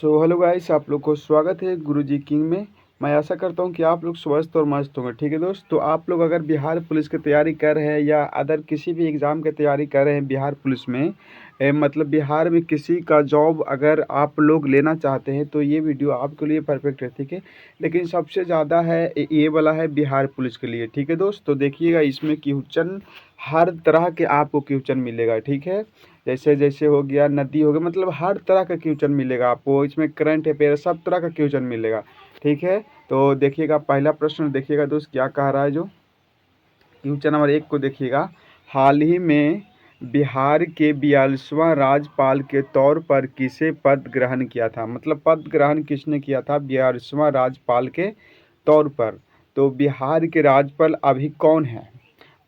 So hello guys, आप लोग को स्वागत है गुरुजी किंग में। मैं आशा करता हूं कि आप लोग स्वस्थ और मस्त होंगे। ठीक है दोस्त, तो आप लोग अगर बिहार पुलिस की तैयारी कर रहे हैं या अदर किसी भी एग्ज़ाम की तैयारी कर रहे हैं बिहार पुलिस में, मतलब बिहार में किसी का जॉब अगर आप लोग लेना चाहते हैं तो ये वीडियो आपके लिए परफेक्ट है। ठीक है, लेकिन सबसे ज़्यादा है ये वाला है बिहार पुलिस के लिए। ठीक है दोस्त, तो देखिएगा इसमें क्वेश्चन हर तरह के आपको क्वेश्चन मिलेगा। ठीक है, जैसे जैसे हो गया, नदी हो गया, मतलब हर तरह का क्वेश्चन मिलेगा आपको इसमें। करंट अफेयर सब तरह का क्वेश्चन मिलेगा। ठीक है, तो देखिएगा पहला प्रश्न देखिएगा दोस्त क्या कह रहा है। जो क्वेश्चन नंबर 1 को देखिएगा, हाल ही में बिहार के 42वां राज्यपाल के तौर पर किसे पद ग्रहण किया था। मतलब पद ग्रहण किसने किया था 42वां राज्यपाल के तौर पर। तो बिहार के राज्यपाल अभी कौन है?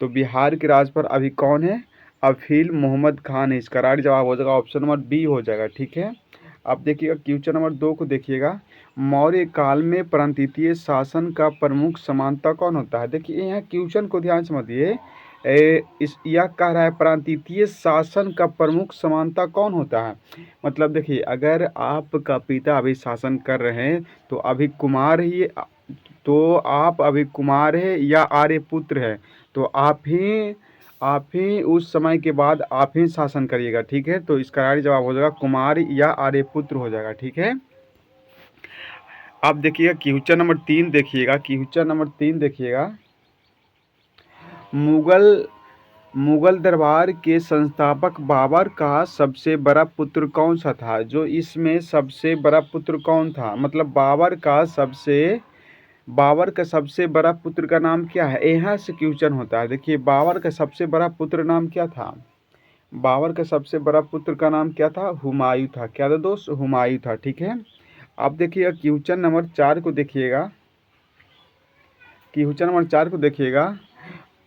तो बिहार के राज्यपाल अभी कौन है? अफील मोहम्मद खान है। इसका राइट जवाब हो जाएगा ऑप्शन नंबर बी हो जाएगा। ठीक है, अब देखिएगा क्वेश्चन नंबर 2 को देखिएगा, मौर्य काल में प्रांतीय शासन का प्रमुख समानता कौन होता है। देखिए यहाँ क्वेश्चन को ध्यान समझिए। इस यह कह रहा है प्रांतीय शासन का प्रमुख समानता कौन होता है। मतलब देखिए अगर आपका पिता अभी शासन कर रहे हैं तो अभी कुमार ही, तो आप अभी कुमार है या आर्यपुत्र है, तो आप ही उस समय के बाद आप ही शासन करिएगा। ठीक है, तो इसका राइट जवाब हो जाएगा कुमार या आर्यपुत्र हो जाएगा। ठीक है, अब देखिएगा क्वेश्चन नंबर 3 देखिएगा। क्वेश्चन नंबर 3 देखिएगा, मुगल मुगल दरबार के संस्थापक बाबर का सबसे बड़ा पुत्र कौन सा था। जो इसमें सबसे बड़ा पुत्र कौन था, मतलब बाबर का सबसे बड़ा पुत्र का नाम क्या है, यहाँ से क्वेश्चन होता है। देखिए बाबर का सबसे बड़ा पुत्र नाम क्या था। बाबर का सबसे बड़ा पुत्र का नाम क्या था? हुमायूं था। क्या था दोस्त? हुमायूं था। ठीक है, अब देखिएगा क्वेश्चन नंबर 4 को देखिएगा। क्वेश्चन नंबर 4 को देखिएगा,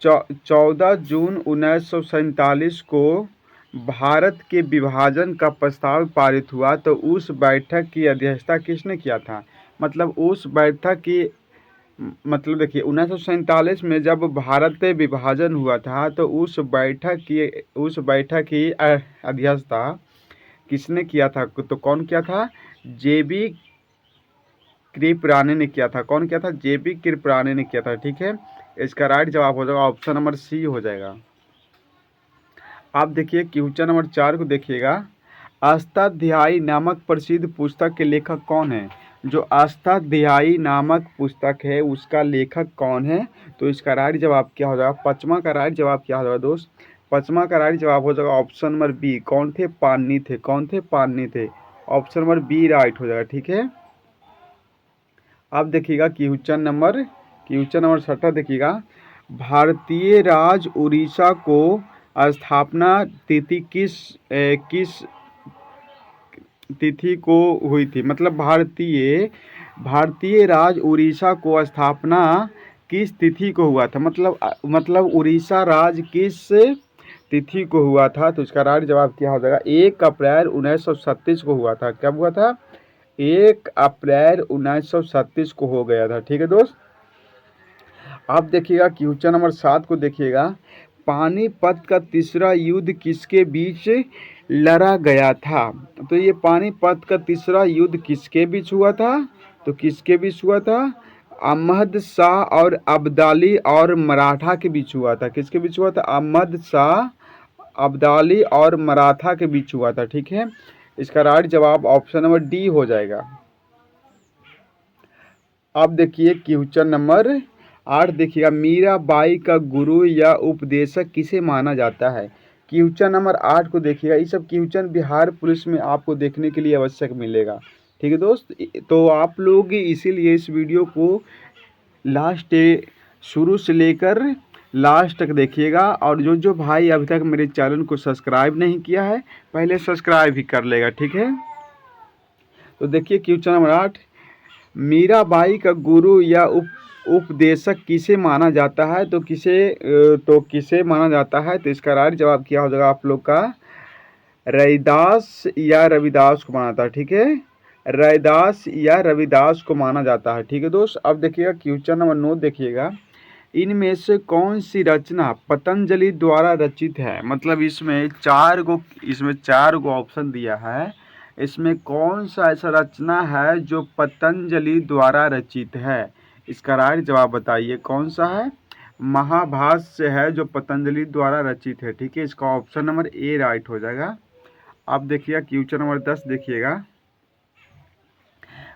14 जून 1947 को भारत के विभाजन का प्रस्ताव पारित हुआ, तो उस बैठक की अध्यक्षता किसने किया था। मतलब उस बैठक की, मतलब देखिए 1947 में जब भारत विभाजन हुआ था तो उस बैठक की अध्यक्षता किसने किया था। तो कौन किया था? जेबी कृपलानी ने किया था। कौन किया था? जेबी कृपलानी ने किया था। ठीक है, इसका राइट जवाब हो जाएगा ऑप्शन नंबर सी हो जाएगा। आप देखिए क्वेश्चन नंबर 4 को देखिएगा, अष्टाध्यायी नामक प्रसिद्ध पुस्तक के लेखक कौन है। जो अष्टाध्यायी नामक पुस्तक है उसका लेखक कौन है। तो इसका राइट जवाब क्या हो जाएगा? पचमा का राइट जवाब क्या हो जाएगा दोस्त? पचमा का राइट जवाब हो जाएगा ऑप्शन नंबर बी। कौन थे? पाणिनि थे। कौन थे? पाणिनि थे। ऑप्शन नंबर बी राइट हो जाएगा। ठीक है, अब देखिएगा क्वेश्चन नंबर 7 देखिएगा, भारतीय राज्य उड़ीसा को स्थापना तिथि किस तिथि को हुई थी। मतलब भारतीय राज्य उड़ीसा को स्थापना किस तिथि को हुआ था। मतलब उड़ीसा राज्य किस तिथि को हुआ था। तो इसका राइट जवाब क्या हो जाएगा? 1 अप्रैल 1937 को हुआ था। कब हुआ था? 1 अप्रैल 1937 को हो गया था। ठीक है दोस्त, अब देखिएगा क्वेश्चन नंबर 7 को देखिएगा, पानीपत का तीसरा युद्ध किसके बीच लड़ा गया था। तो ये पानीपत का तीसरा युद्ध किसके बीच हुआ था? तो किसके बीच हुआ था? अहमद शाह और अब्दाली और मराठा के बीच हुआ था। किसके बीच हुआ था? अहमद शाह, अब्दाली और मराठा के बीच हुआ था। ठीक है, इसका राइट जवाब ऑप्शन नंबर डी हो जाएगा। अब देखिए क्वेश्चन नंबर 8 देखिएगा, मीराबाई का गुरु या उपदेशक किसे माना जाता है। क्वेश्चन नंबर 8 को देखिएगा। ये सब क्वेश्चन बिहार पुलिस में आपको देखने के लिए आवश्यक मिलेगा। ठीक है दोस्त, तो आप लोग इसीलिए इस वीडियो को शुरू से लेकर लास्ट तक देखिएगा। और जो जो भाई अभी तक मेरे चैनल को सब्सक्राइब नहीं किया है पहले सब्सक्राइब भी कर लेगा। ठीक है, तो देखिए क्वेश्चन नंबर 8, मीराबाई का गुरु या उपदेशक किसे माना जाता है। तो किसे माना जाता है। तो इसका राइट जवाब क्या हो जाएगा आप लोग का? रैदास या रविदास को माना जाता है। ठीक है, रैदास या रविदास को माना जाता है। ठीक है दोस्त, अब देखिएगा क्वेश्चन नंबर 9 देखिएगा, इनमें से कौन सी रचना पतंजलि द्वारा रचित है। मतलब इसमें चार गो ऑप्शन दिया है। इसमें कौन सा ऐसा रचना है जो पतंजलि द्वारा रचित है? इसका राइट जवाब बताइए कौन सा है? महाभाष्य है जो पतंजलि द्वारा रचित है। ठीक है, इसका ऑप्शन नंबर ए राइट हो जाएगा। अब देखिएगा क्वेश्चन नंबर 10 देखिएगा।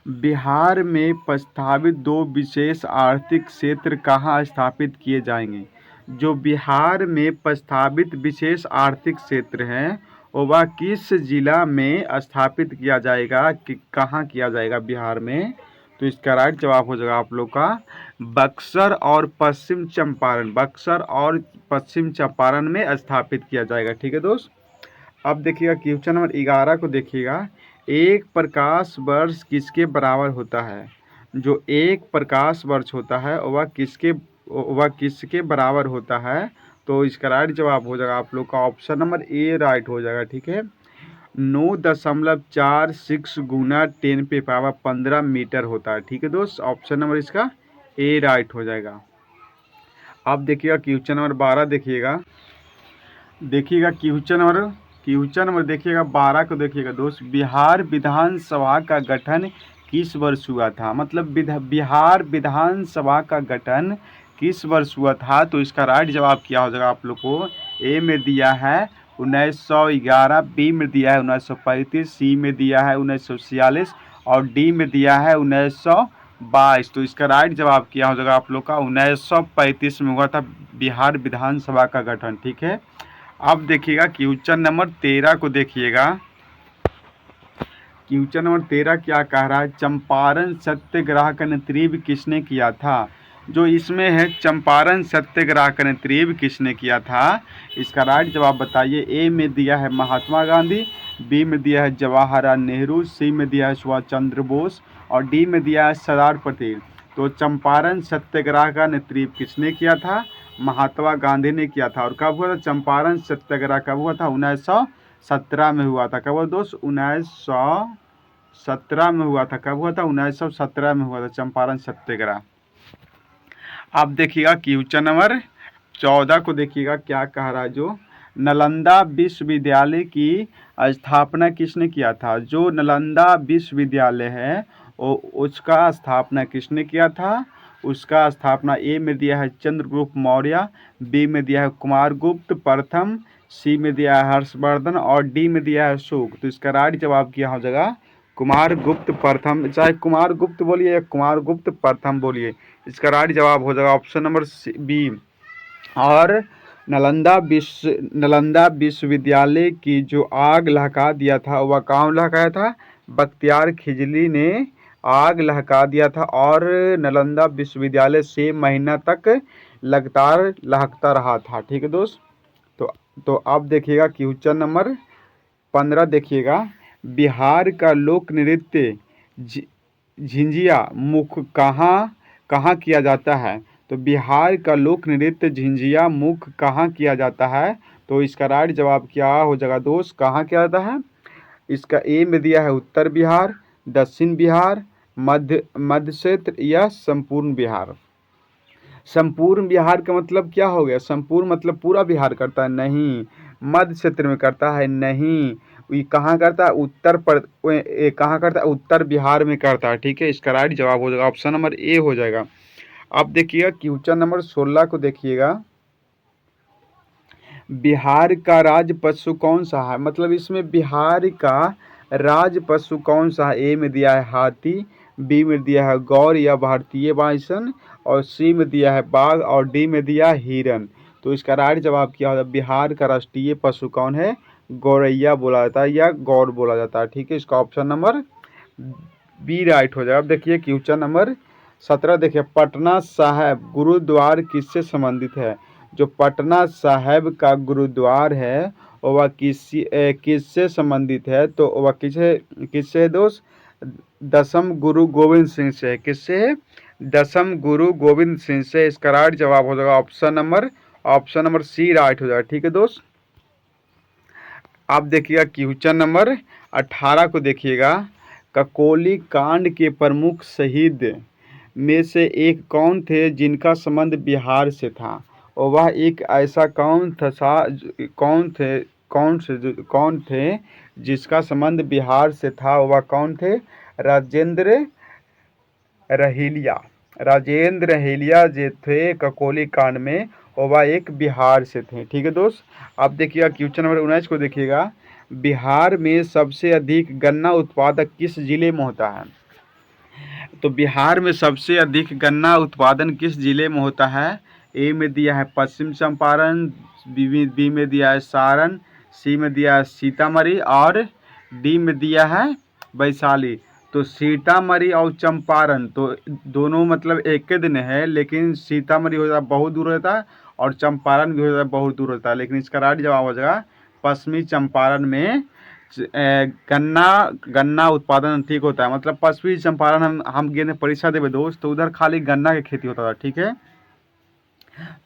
बिहार में प्रस्तावित 2 विशेष आर्थिक क्षेत्र कहाँ स्थापित किए जाएंगे? जो बिहार में प्रस्तावित विशेष आर्थिक क्षेत्र हैं वह किस जिला में स्थापित किया जाएगा, कि कहाँ किया जाएगा बिहार में? तो इसका राइट जवाब हो जाएगा आप लोग का बक्सर और पश्चिम चंपारण। बक्सर और पश्चिम चंपारण में स्थापित किया जाएगा। ठीक है दोस्त। अब देखिएगा क्वेश्चन नंबर 11 को देखिएगा। एक प्रकाश वर्ष किसके बराबर होता है? जो एक प्रकाश वर्ष होता है वह किसके बराबर होता है? तो इसका राइट जवाब हो जाएगा आप लोग का ऑप्शन नंबर ए राइट हो जाएगा। ठीक है, 9.46 गुना 10 पे पावर 15 मीटर होता है। ठीक है दोस्त, ऑप्शन नंबर इसका ए राइट हो जाएगा। अब देखिएगा क्वेश्चन नंबर 12 देखिएगा। क्वेश्चन नंबर देखिएगा 12 को देखिएगा दोस्त। बिहार विधानसभा का गठन किस वर्ष हुआ था? मतलब बिहार विधानसभा का गठन किस वर्ष हुआ था? तो इसका राइट जवाब क्या हो जाएगा आप लोग को? ए में दिया है 1911, बी में दिया है 1935, सी में दिया है 1946 और डी में दिया है 1922। तो इसका राइट जवाब क्या हो जाएगा आप लोग का? 1935 में हुआ था बिहार विधानसभा का गठन। ठीक है, अब देखिएगा क्वेश्चन नंबर 13 को देखिएगा। क्वेश्चन नंबर 13 क्या कह रहा है? चंपारण सत्याग्रह का नेतृत्व किसने किया था? जो इसमें है चंपारण सत्याग्रह का नेतृत्व किसने किया था? इसका राइट जवाब बताइए। ए में दिया है महात्मा गांधी, बी में दिया है जवाहरलाल नेहरू, सी में दिया है सुभाष चंद्र बोस और डी में दिया है सरदार पटेल। तो चंपारण सत्याग्रह का नेतृत्व किसने किया था? महात्मा गांधी ने किया था। और कब हुआ था चंपारण सत्याग्रह? कब हुआ था? 1917 में हुआ था। कब हुआ दोस्त? 1917 में हुआ था। कब हुआ था? 1917 में हुआ था चंपारण सत्याग्रह। अब देखिएगा क्वेश्चन नंबर 14 को देखिएगा क्या कह रहा है। जो नालंदा विश्वविद्यालय की स्थापना किसने किया था? जो नालंदा विश्वविद्यालय है उसका स्थापना किसने किया था? उसका स्थापना ए में दिया है चंद्रगुप्त मौर्य, बी में दिया है कुमारगुप्त प्रथम, सी में दिया है हर्षवर्धन और डी में दिया है अशोक। तो इसका राइट जवाब क्या हो जाएगा? कुमारगुप्त प्रथम। चाहे कुमारगुप्त बोलिए या कुमारगुप्त प्रथम बोलिए, इसका राइट जवाब हो जाएगा ऑप्शन नंबर बी। और नालंदा विश्वविद्यालय की जो आग लहका दिया था वह कहाँ लहकाया था? बख्तियार खिजली ने आग लहका दिया था और नालंदा विश्वविद्यालय 6 महीना तक लगातार लहकता रहा था। ठीक है दोस्त। तो अब देखिएगा क्वेश्चन नंबर 15 देखिएगा। बिहार का लोक नृत्य झिंझिया मुख कहाँ किया जाता है? तो बिहार का लोक नृत्य झिंझिया मुख कहाँ किया जाता है? तो इसका राइट जवाब क्या हो जाएगा दोस्त? कहाँ किया जाता है? इसका ए में दिया है उत्तर बिहार, दक्षिण बिहार, मध्य क्षेत्र या संपूर्ण बिहार। संपूर्ण बिहार का मतलब क्या हो गया? संपूर्ण मतलब पूरा बिहार करता है? नहीं। मध्य क्षेत्र में करता है? नहीं। ये कहाँ करता है? कहाँ करता है? उत्तर बिहार में करता है। ठीक है, इसका राइट जवाब हो जाएगा ऑप्शन नंबर ए हो जाएगा। अब देखिएगा क्वेश्चन नंबर 16 को देखिएगा। बिहार का राज पशु कौन सा है? मतलब इसमें बिहार का राज पशु कौन सा है? ए में दिया है हाथी, बी में दिया है गौर या भारतीय बाइसन और सी में दिया है बाघ और डी में दिया है हिरन। तो इसका राइट जवाब क्या होगा? बिहार का राष्ट्रीय पशु कौन है? गौरैया बोला जाता है या गौर बोला जाता है। ठीक है, इसका ऑप्शन नंबर बी राइट हो जाएगा। अब देखिए क्वेश्चन नंबर 17 देखिए। पटना साहिब गुरुद्वार किससे संबंधित है? जो पटना साहिब का गुरुद्वार है वह किससे संबंधित है? तो वह किससे है दोस्त? दसम गुरु गोविंद सिंह से। किससे है? दसम गुरु गोविंद सिंह से। इसका राइट जवाब हो जाएगा ऑप्शन नंबर सी राइट हो जाएगा। ठीक है दोस्त। आप देखिएगा क्वेश्चन नंबर 18 को देखिएगा। ककोली कांड के प्रमुख शहीद में से एक कौन थे जिनका संबंध बिहार से था? और वह एक ऐसा कौन कौन थे जिसका संबंध बिहार से था? वह कौन थे? राजेंद्र रहीलिया जो थे ककोली कांड में, वह एक बिहार से थे। ठीक है दोस्त। अब देखिएगा क्वेश्चन नंबर 19 को देखिएगा। बिहार में सबसे अधिक गन्ना उत्पादक किस जिले में होता है? तो बिहार में सबसे अधिक गन्ना उत्पादन किस जिले में होता है? ए में दिया है पश्चिम चंपारण, बी में दिया है सारण, सी में दिया है सीतामढ़ी और डी में दिया है वैशाली। तो सीतामढ़ी और चंपारण तो दोनों मतलब एक ही दिन है, लेकिन सीतामढ़ी हो जाता है बहुत दूर रहता है और चंपारण भी हो जाता है बहुत दूर रहता है। लेकिन इसका राइट जवाब हो जाएगा पश्चिमी चंपारण में गन्ना उत्पादन ठीक होता है। मतलब पश्चिमी चंपारण हम गए परीक्षा देवे दोस्त, तो उधर खाली गन्ना की खेती होता था। ठीक है,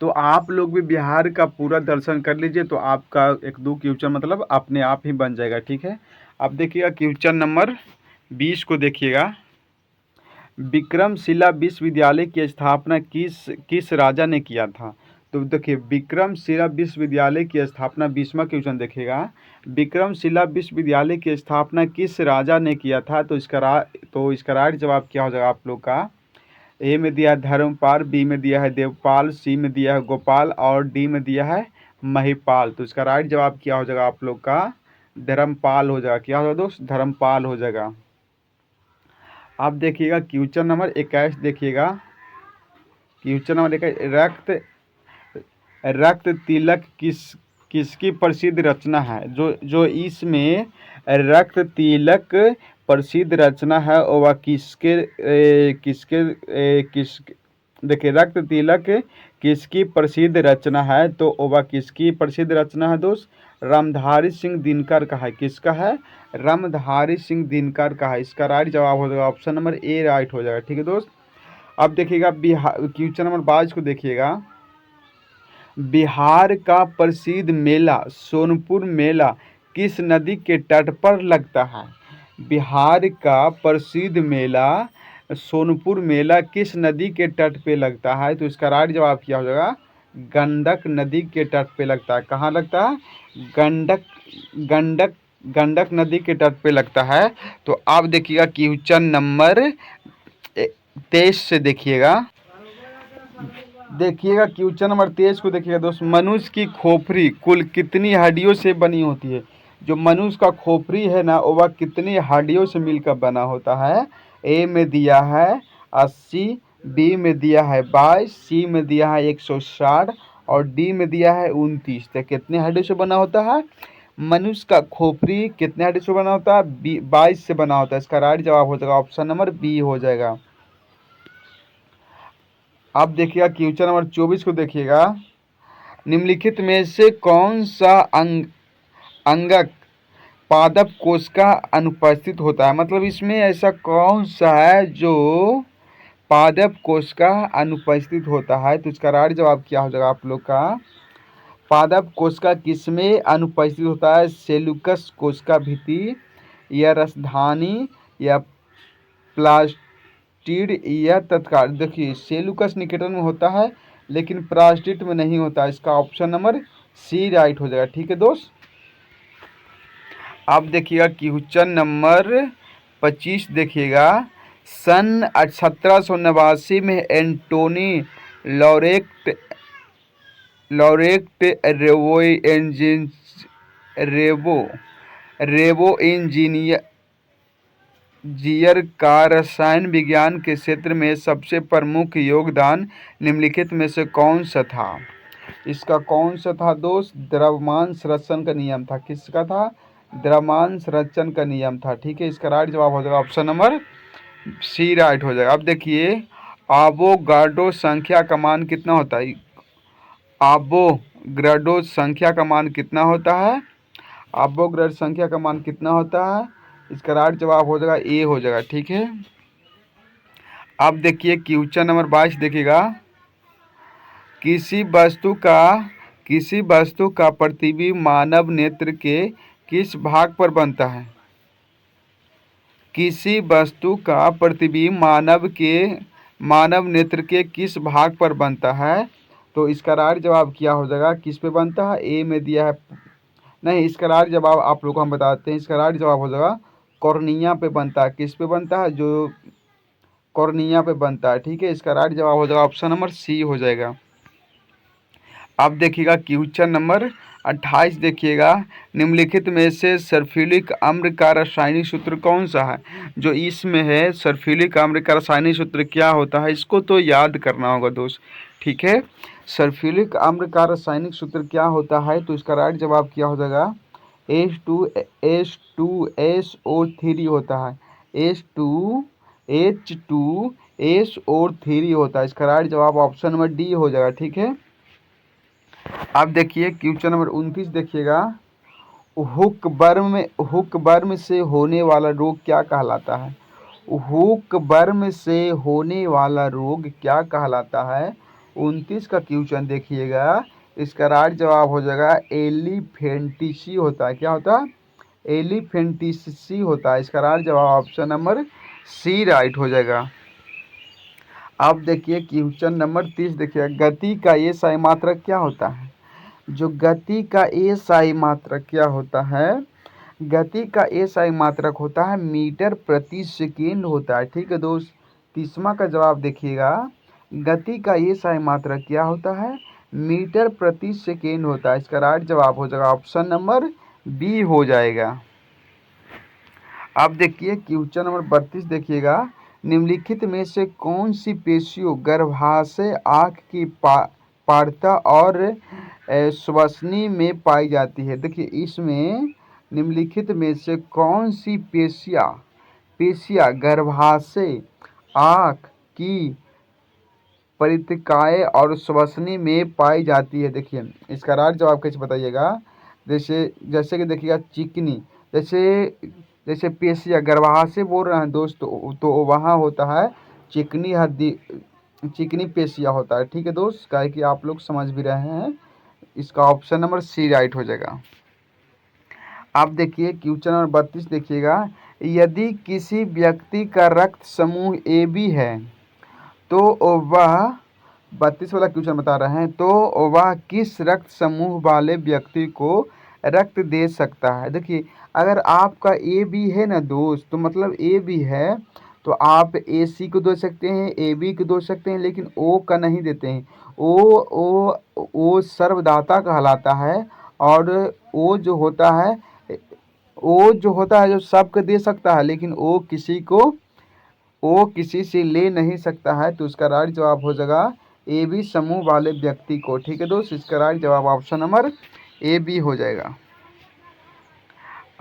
तो आप लोग भी बिहार का पूरा दर्शन कर लीजिए, तो आपका एक दो क्वेश्चन मतलब अपने आप ही बन जाएगा। ठीक है, अब देखिएगा क्वेश्चन नंबर 20 को देखिएगा। विक्रमशिला विश्वविद्यालय की स्थापना किस राजा ने किया था? तो देखिए विक्रमशिला विश्वविद्यालय की स्थापना 20वां क्वेश्चन देखिएगा। विक्रमशिला विश्वविद्यालय की स्थापना किस राजा ने किया था? तो इसका राइट जवाब क्या हो जाएगा आप लोग का? ए में दिया है धर्मपाल, बी में दिया है देवपाल, सी में दिया है गोपाल और डी में दिया है महिपाल। तो इसका राइट जवाब क्या हो जाएगा आप लोग का? धर्मपाल हो जाएगा। क्या होगा दोस्त? धर्मपाल हो जाएगा। अब देखिएगा क्वेश्चन नंबर 21 देखिएगा। क्वेश्चन नंबर 21, रक्त तिलक किसकी प्रसिद्ध रचना है? जो इसमें रक्त तिलक प्रसिद्ध रचना है वह देखिए रक्त तिलक किसकी प्रसिद्ध रचना है? तो वह किसकी प्रसिद्ध रचना है दोस्त? रामधारी सिंह दिनकर का है। किसका है? रामधारी सिंह दिनकर का है। इसका राइट जवाब हो जाएगा ऑप्शन नंबर ए राइट हो जाएगा। ठीक है दोस्त। अब देखिएगा क्वेश्चन नंबर 22 को देखिएगा। बिहार का प्रसिद्ध मेला सोनपुर मेला किस नदी के तट पर लगता है? बिहार का प्रसिद्ध मेला सोनपुर मेला किस नदी के तट पे लगता है? तो इसका राइट जवाब क्या हो जाएगा? गंडक नदी के तट पे लगता है। कहाँ लगता है? गंडक नदी के तट पे लगता है। तो आप देखिएगा क्वेश्चन नंबर 23 से देखिएगा क्वेश्चन नंबर 23 को देखिएगा दोस्त। मनुष्य की खोपड़ी कुल कितनी हड्डियों से बनी होती है? जो मनुष्य का खोपड़ी है ना, वह कितनी हड्डियों से मिलकर बना होता है? ए में दिया है 80, बी में दिया है 22, सी में दिया है 160 और डी में दिया है 29। तो कितने हड्डियों से बना होता है? मनुष्य का खोपड़ी कितने हड्डियों से बना होता है? 22 से बना होता है। इसका राइट जवाब हो जाएगा ऑप्शन नंबर बी हो जाएगा। अब देखिएगा क्वेश्चन नंबर 24 को देखिएगा। निम्नलिखित में से कौन सा अंगक पादप कोश का अनुपस्थित होता है? मतलब इसमें ऐसा कौन सा है जो पादप कोश का अनुपस्थित होता है? तो इसका राइट जवाब क्या हो जाएगा आप लोग का? पादप कोश का किसमें अनुपस्थित होता है? सेलुकस कोशिका भित्ति या रसधानी या प्लास्टिड या तत्काल। देखिए सेलुकस निकेटन में होता है लेकिन प्लास्टिड में नहीं होता। इसका ऑप्शन नंबर सी राइट हो जाएगा। ठीक है दोस्त। अब देखिएगा क्वेश्चन नंबर 25 देखिएगा। सन 1789 में एंटोनी रेवो इंजीनियर का रसायन विज्ञान के क्षेत्र में सबसे प्रमुख योगदान निम्नलिखित में से कौन सा था? इसका कौन सा था दोस्त? द्रव्यमान संरक्षण का नियम था। किसका था? द्रव्यमान संरक्षण का नियम था। ठीक है, इसका राइट जवाब हो जाएगा ऑप्शन नंबर सी राइट हो जाएगा। अब देखिए एवोगाड्रो संख्या का मान कितना होता है? एवोगाड्रो संख्या का मान कितना होता है? एवोगाड्रो संख्या का मान कितना होता है? इसका राइट जवाब हो जाएगा ए हो जाएगा। ठीक है। अब देखिए क्वेश्चन नंबर 22 देखिएगा। किसी वस्तु का प्रतिबिंब मानव नेत्र के किस भाग पर बनता है? किसी वस्तु का प्रतिबिंब मानव नेत्र के किस भाग पर बनता है? तो इसका राइट जवाब क्या हो जाएगा? किस पे बनता है? ए में दिया है नहीं, इसका राइट जवाब आप लोग को हम बताते हैं। इसका राइट जवाब हो जाएगा कॉर्निया पे बनता है। किस पे बनता है? जो कॉर्निया पे बनता है। ठीक है, इसका राइट जवाब हो जाएगा ऑप्शन नंबर सी हो जाएगा। अब देखिएगा क्वेश्चन नंबर 28 देखिएगा, निम्नलिखित में से सल्फ्यूरिक अम्ल का रासायनिक सूत्र कौन सा है? जो इसमें है सल्फ्यूरिक अम्ल का रासायनिक सूत्र क्या होता है, इसको तो याद करना होगा दोस्त। ठीक है, सल्फ्यूरिक अम्ल का रासायनिक सूत्र क्या होता है? तो इसका राइट जवाब क्या हो जाएगा? H2SO3 होता है। H2SO3 होता है। इसका राइट जवाब ऑप्शन नंबर डी हो जाएगा। ठीक है, अब देखिए क्वेश्चन नंबर 29 देखिएगा, हुकबर्म से होने वाला रोग क्या कहलाता है? हुकबर्म से होने वाला रोग क्या कहलाता है? 29 का क्वेश्चन देखिएगा, इसका राइट जवाब हो जाएगा एलिफेंटिसी होता है। क्या होता है? एलिफेंटिसी होता है। इसका राइट जवाब ऑप्शन नंबर सी राइट हो जाएगा। अब देखिए क्वेश्चन नंबर 30 देखिए, गति का ये सही मात्रक क्या होता है? जो गति का एसआई मात्रक क्या होता है? गति का एसआई मात्रक होता है मीटर प्रति सेकेंड होता है। ठीक है दोस्त, 30वां का जवाब देखिएगा, गति का एसआई मात्रक क्या होता है? मीटर प्रति सेकेंड होता है। इसका राइट जवाब हो जाएगा ऑप्शन नंबर बी हो जाएगा। अब देखिए क्वेश्चन नंबर 32 देखिएगा, निम्नलिखित में से कौन सी पेशियों गर्भाशय, आँख की पार्ता और श्वसनी में पाई जाती है? देखिए इसमें निम्नलिखित में से कौन सी पेशियाँ गर्भाशय, आँख की परितकाय और श्वसनी में पाई जाती है? देखिए इसका राइट जवाब कैसे बताइएगा? जैसे जैसे कि देखिएगा चिकनी, जैसे पेशियाँ गर्भाशय बोल रहे हैं दोस्त, तो वहाँ होता है चिकनी हड्डी, चिकनी पेशियाँ होता है। ठीक है दोस्त, काहे कि आप लोग समझ भी रहे हैं। इसका ऑप्शन नंबर सी राइट हो जाएगा। आप देखिए क्वेश्चन नंबर 32 देखिएगा, यदि किसी व्यक्ति का रक्त समूह ए बी है तो वह 32 वाला क्वेश्चन बता रहे हैं, तो वह किस रक्त समूह वाले व्यक्ति को रक्त दे सकता है? देखिए अगर आपका ए बी है ना दोस्त, तो मतलब ए बी है तो आप ए सी को दे सकते हैं, ए बी को दे सकते हैं, लेकिन ओ का नहीं देते हैं। ओ सर्वदाता कहलाता है, और ओ जो होता है जो सबको दे सकता है, लेकिन ओ किसी से ले नहीं सकता है। तो उसका राइट जवाब हो जाएगा ए बी समूह वाले व्यक्ति को। ठीक है दोस्त, इसका राइट जवाब ऑप्शन नंबर ए बी हो जाएगा।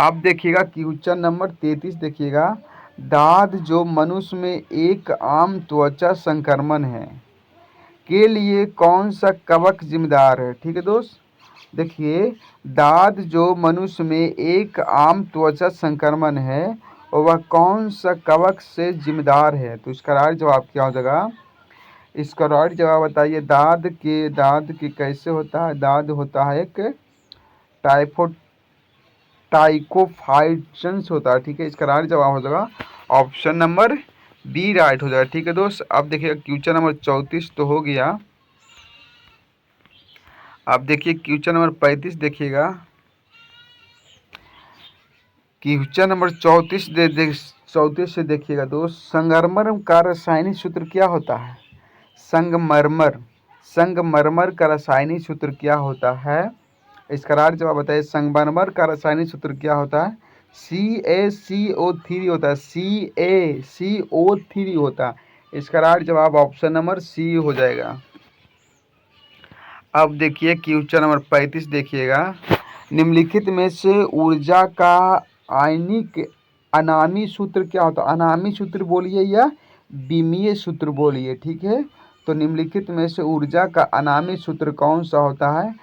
अब देखिएगा क्वेश्चन नंबर 33 देखिएगा, दाद जो मनुष्य में एक आम त्वचा संक्रमण है के लिए कौन सा कवक जिम्मेदार है? ठीक है दोस्त, देखिए दाद जो मनुष्य में एक आम त्वचा संक्रमण है और वह कौन सा कवक से जिम्मेदार है? तो इसका राइट जवाब क्या हो जाएगा? इसका राइट जवाब बताइए। दाद के कैसे होता है? दाद होता है एक टाइकोफाइट्स होता है। ठीक है, इसका राइट जवाब हो जाएगा ऑप्शन नंबर बी राइट हो जाएगा। ठीक है दोस्त, अब देखिएगा क्वेश्चन नंबर 34 तो हो गया। अब देखिए क्वेश्चन नंबर 35 देखिएगा, क्वेश्चन नंबर 34 से देखिएगा दोस्त, संगमरमर का रासायनिक सूत्र क्या होता है? संगमरमर का रासायनिक सूत्र क्या होता है? इसका राइट जवाब बताइए। संगमरमर का रासायनिक सूत्र क्या होता है? CaCO3 होता है। CaCO3 होता है। इसका राइट जवाब ऑप्शन नंबर सी हो जाएगा। अब देखिए क्वेश्चन नंबर 35 देखिएगा, निम्नलिखित में से ऊर्जा का आयनिक अनामी सूत्र क्या होता है? अनामी सूत्र बोलिए या विमीय सूत्र बोलिए। ठीक है, तो निम्नलिखित में से ऊर्जा का अनामी सूत्र कौन सा होता है?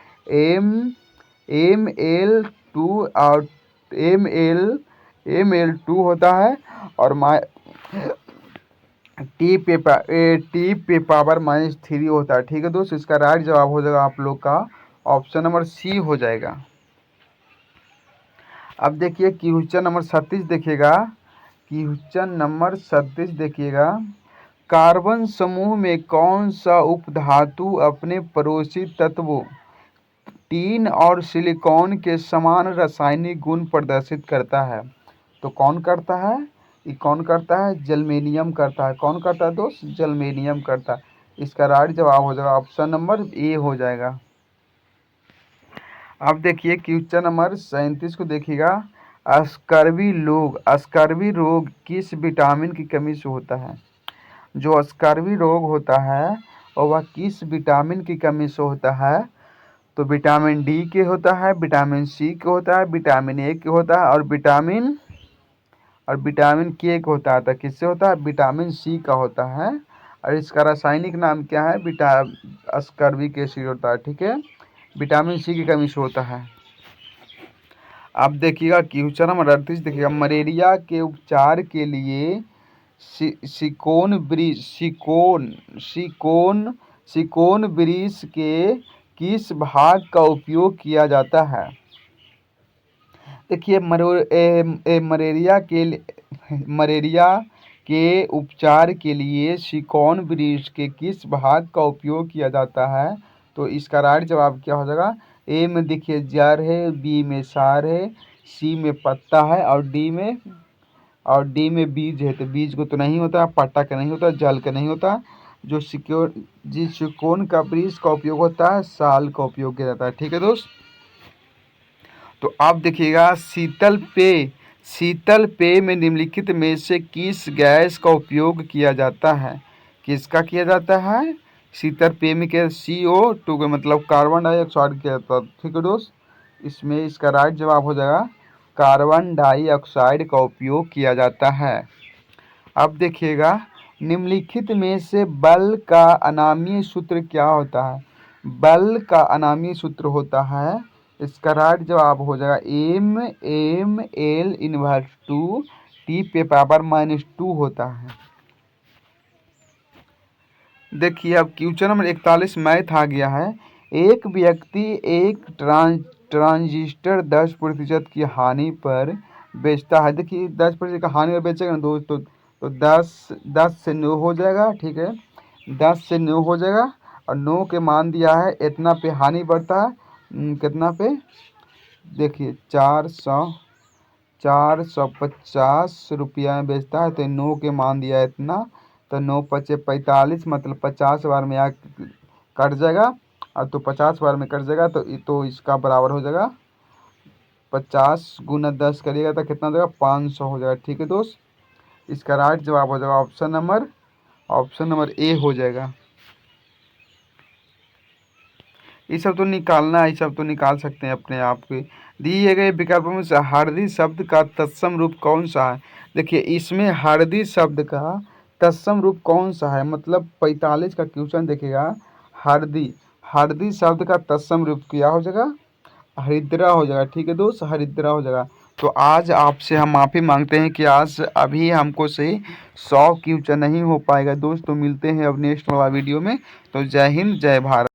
Ml2 और Ml2 होता है, और टी पे पावर -3 होता है। ठीक है दोस्त, इसका राइट जवाब हो जाएगा आप लोग का ऑप्शन नंबर सी हो जाएगा। अब देखिए क्वेश्चन नंबर 36 देखिएगा, क्वेश्चन नंबर 36 देखिएगा, कार्बन समूह में कौन सा उपधातु अपने पड़ोसी तत्वों टीन और सिलिकॉन के समान रासायनिक गुण प्रदर्शित करता है। तो कौन करता है? ये कौन करता है? जर्मेनियम करता है। कौन करता है दोस्त? जर्मेनियम करता है। इसका राइट जवाब हो जाएगा ऑप्शन नंबर ए हो जाएगा। अब देखिए क्वेश्चन नंबर 37 को देखिएगा। स्कर्वी रोग किस विटामिन की कमी से होता है? जो स्कर्वी रोग होता है और वह किस विटामिन की कमी से होता है? तो विटामिन डी के होता है, विटामिन सी के होता है, विटामिन ए के होता है और विटामिन के के होता है। तो किससे होता है? विटामिन सी का होता है और इसका रासायनिक नाम क्या है? अस्कर्बिक एसिड होता है। ठीक है, विटामिन सी की कमी से होता है। अब देखिएगा क्वेश्चन नंबर 38 देखिएगा। मलेरिया के उपचार के लिए सिकोन वृक्ष के किस भाग का उपयोग किया जाता है? देखिए मलेरिया के उपचार के लिए सिकोन वृक्ष के किस भाग का उपयोग किया जाता है? तो इसका राइट जवाब क्या हो जाएगा? ए में देखिए जड़ है, बी में सार है, सी में पत्ता है और डी में बीज है। तो बीज को तो नहीं होता, पत्ता का नहीं होता, जल का नहीं होता। जो सिकोन का वृक्ष का उपयोग होता है, साल का उपयोग किया जाता है। ठीक है दोस्त, तो आप देखिएगा शीतल पेय में निम्नलिखित में से किस गैस का उपयोग किया जाता है? किसका किया जाता है? शीतल पेय में क्या? CO2 का मतलब कार्बन डाइऑक्साइड किया जाता है। ठीक है दोस्त, इसमें इसका राइट जवाब हो जाएगा कार्बन डाइऑक्साइड का उपयोग किया जाता है। अब देखिएगा निम्नलिखित में से बल का अनामीय सूत्र क्या होता है? बल का अनामीय सूत्र होता है, इसका राइट जवाब हो जाएगा M/L/2 T⁻⁻2 होता है। देखिए अब क्वेश्चन नंबर 41 मैथ आ गया है। एक व्यक्ति एक ट्रांजिस्टर 10% की हानि पर बेचता है। देखिए 10% का हानि पर बेचेगा ना दोस्त, तो 10 से 9 हो जाएगा। ठीक है, 10 से 9 हो जाएगा और 9 के मान दिया है, इतना पे हानि बढ़ता है। कितना पे? देखिए 450 रुपया में बेचता है, तो 9 के मान दिया है इतना, तो 9 पचे 45 मतलब 50 बार में कट जाएगा और तो 50 बार में कट जाएगा तो इसका बराबर हो जाएगा 50 गुना 10 करिएगा तो कितना हो जाएगा? 500 हो जाएगा। ठीक है दोस्त, इसका राइट जवाब हो जाएगा ऑप्शन नंबर ए हो जाएगा। ये सब तो निकालना है, ये सब तो निकाल सकते हैं अपने आप के। दिए गए विकल्पों में से हरदी शब्द का तत्सम रूप कौन सा है? देखिए इसमें हरदी शब्द का तत्सम रूप कौन सा है? मतलब 45 का क्वेश्चन देखिएगा। हरदी शब्द का तत्सम रूप क्या हो जाएगा? हरिद्रा हो जाएगा। ठीक है दोस्त, हरिद्रा हो जाएगा। तो आज आपसे हम माफ़ी मांगते हैं कि आज अभी हमको से 100 क्वेश्चन नहीं हो पाएगा दोस्त। तो मिलते हैं अब नेक्स्ट वाला वीडियो में। तो जय हिंद, जय भारत।